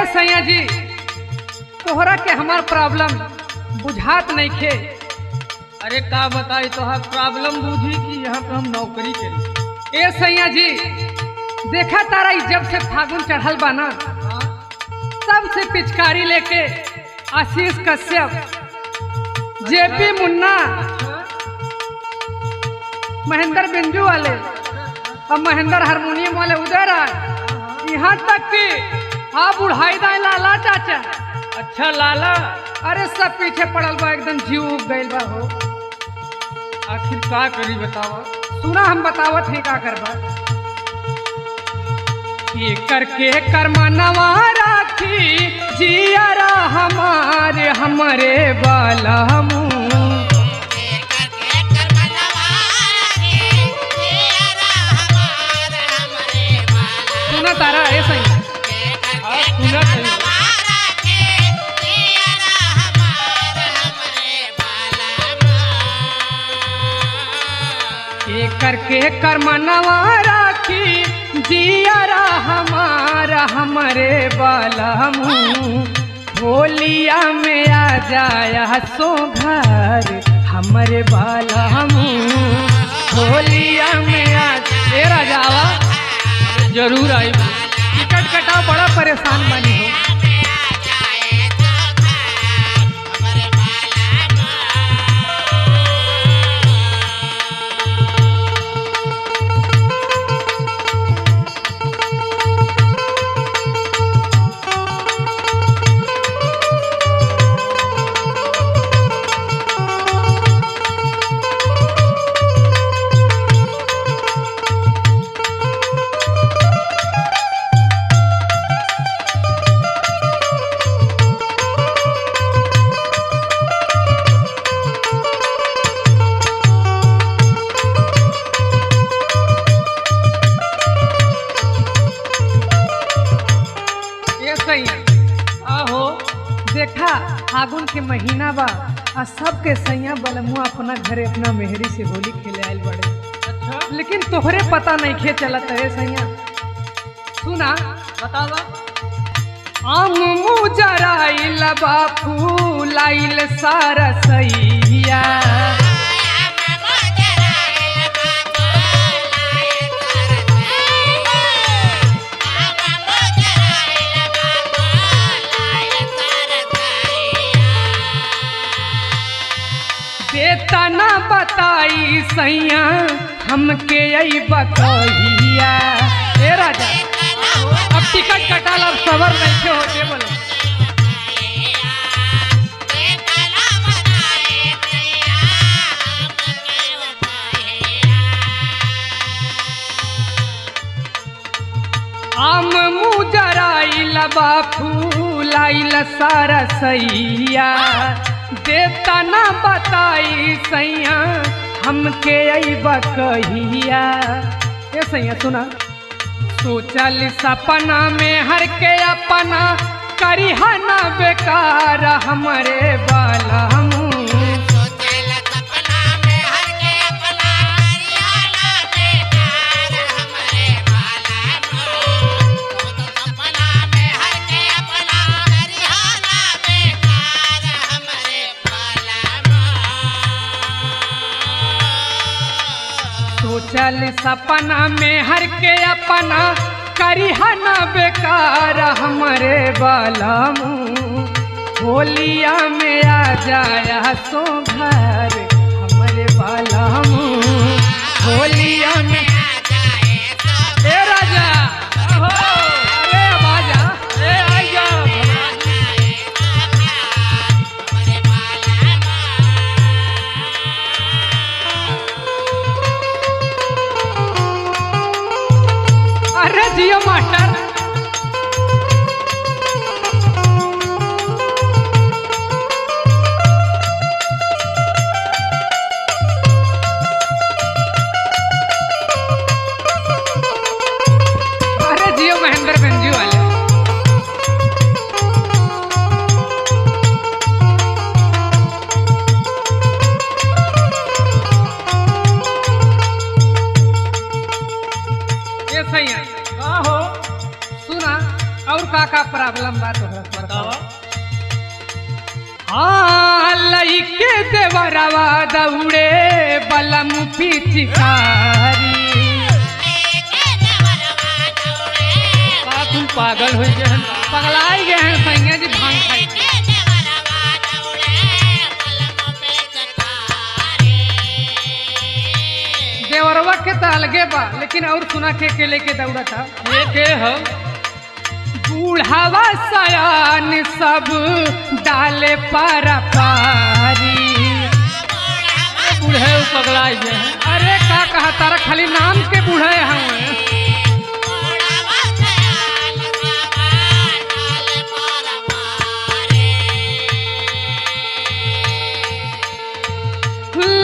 सैया जी तोहरा के हमार प्रॉब्लम बुझात नहीं खे। अरे का बताई तो है प्रॉब्लम बूझी कि यहाँ पे हम नौकरी करी। ए सैया जी देखा तारा जब से फागुन चढ़ल बा ना तब से पिचकारी लेके आशीष कश्यप जेपी मुन्ना महेंद्र बिंजू वाले और महेंद्र हारमोनियम वाले उधर आए, यहाँ तक कि आप बुढ़ाई दाई लाला चाचा। अच्छा लाला, अरे सब पीछे पड़ल बा, एकदम जीव उब गइल बा हो। आखिर का करी बतावा। सुना हम बतावत ही का करबा। ये करके कर्मनवा राखी जियारा हमारे हमरे बाला मुँह। सुना तारा ऐसा ही सुना सही। ये करके कर्मनवा राखी जियारा हमारा हमरे बाला मुँह। होलिया में आ जाया सो घर हमरे बाला मुँह। होलिया में आ तेरा जावा जरूर आई। टिकट कटाओ, बड़ा परेशान बनी हो। आहो देखा फागुन के महीना बा आ सबके सैया बलमुआ अपना घरे अपना मेहरी से होली खेले आयल बड़े। अच्छा लेकिन तोहरे पता नहीं खे चलत है सैया। सुना बतावा। आम मुजराइल बा फूलाइल सारा सैया। तना बताई सैया हमके आई बकहिया। ए राजा अब टिकट कटाल, अब सबर नहीं होते बोलो। आम मुजराइल बा फूलाइल सारा सैया। देता ना बताई सैया हमके आई बकहिया। ए सैया सुना, सोचल सपना में हर के अपना करिहाना बेकार हमरे बाला मुँह। सोचल सपना में हर के अपना करिहाना बेकार हमरे बाला मुँह। होलिया में आ जाया सो घर हमरे बाला मुँह। होलिया में ए राजा अहो, अरे अब आजा, ए आजा। अरे जियो मास्टर। अरे जियो महेंद्र बिंजू वाले। ये सही है। आहो सुना और का प्रॉब्लम बात हो बतावा। हाँ लइके देवरवा दौड़े बलम पिचकारी। का तुम पागल हो गए हैं? पगलाई गए हैं सैया जी भांग खाई के। देवरवा के तो अलगे बा, लेकिन और सुना के लेके दौड़ा था। ये के है? बूढ़ावा सयान सब डाले पारा पारी। बूढ़े पगलाई गए हैं। अरे का कहा तारा खाली नाम के बूढ़े हैं।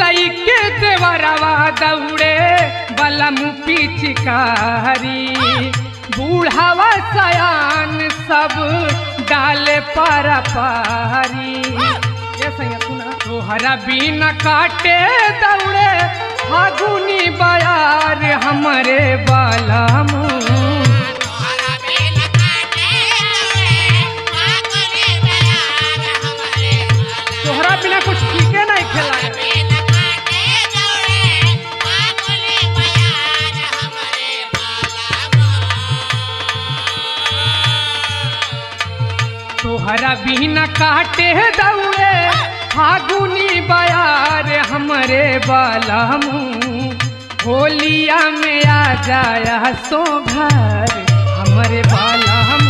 लइके देवरवा दौड़े बलम पिचकारी। बूढ़ावा सयान सब डाले पारा पारी। ये सैया सुना। तोहरा बिना काटे दौड़े फागुनी बयार हमरे बलम। तोहरा बिना कुछ ठीके नहीं खेला है। तोहरा बिना काटे दौड़े फागुनी बयार हमरे बलम। होलिया में आ जाया सो घर हमरे बलम।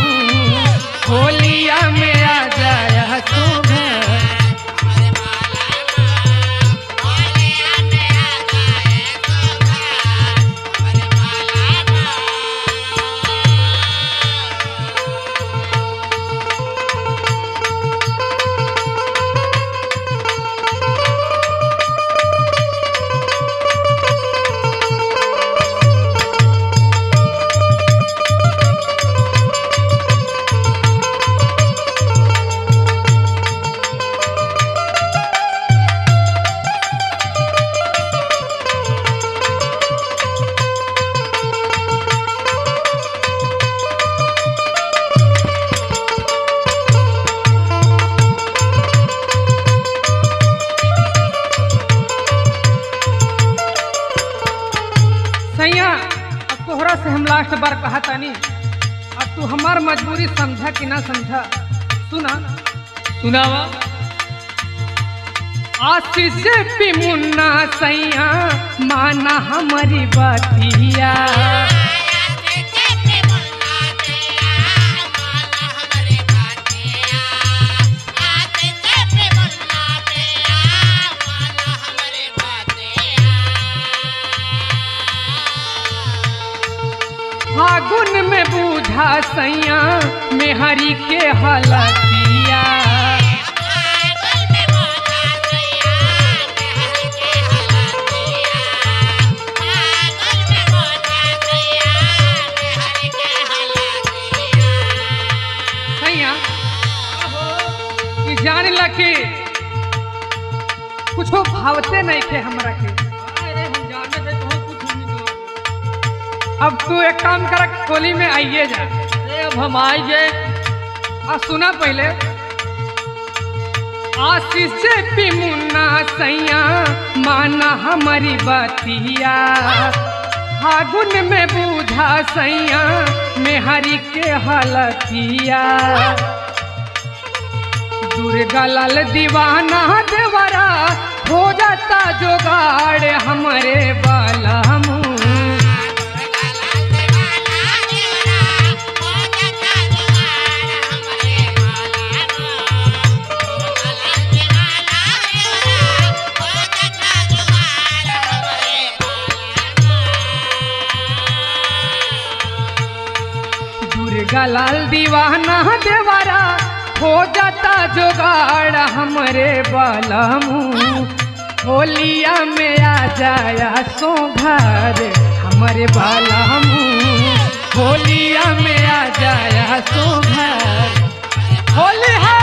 होलिया में आ जाया सो घर। सैया अब तोहरा से हम लास्ट बार कहा तानी, अब तू हमार मजबूरी समझा कि ना समझा। सुना सुनावा। आशीष पी मुन्ना सैया माना हमारी बातिया। फागुन में बूझा सैया मेहरी के हालतिया। सैया कि जान ला कि कुछो भावते नहीं थे हमरा के। अरे हम जाने थे तो कुछ नहीं तो। अब तू एक काम कर, होली में आइए जा। अरे अब हम आएंगे। आ सुना पहले। आशीष पी मुन्ना सैया माना हमारी बातिया। फागुन में बूझा सैया मेहरी के हालतिया। दुर्गा लाल दीवाना देवरा हो जाता जोगाड़ हमारे बालम। दुर्गा लाल दीवाना देवरा हो जाता जोगाड़ हमरे बालम। होलिया में आ जाया सो घर हमरे बालम। होलिया में आ जाया सो घर। होली है।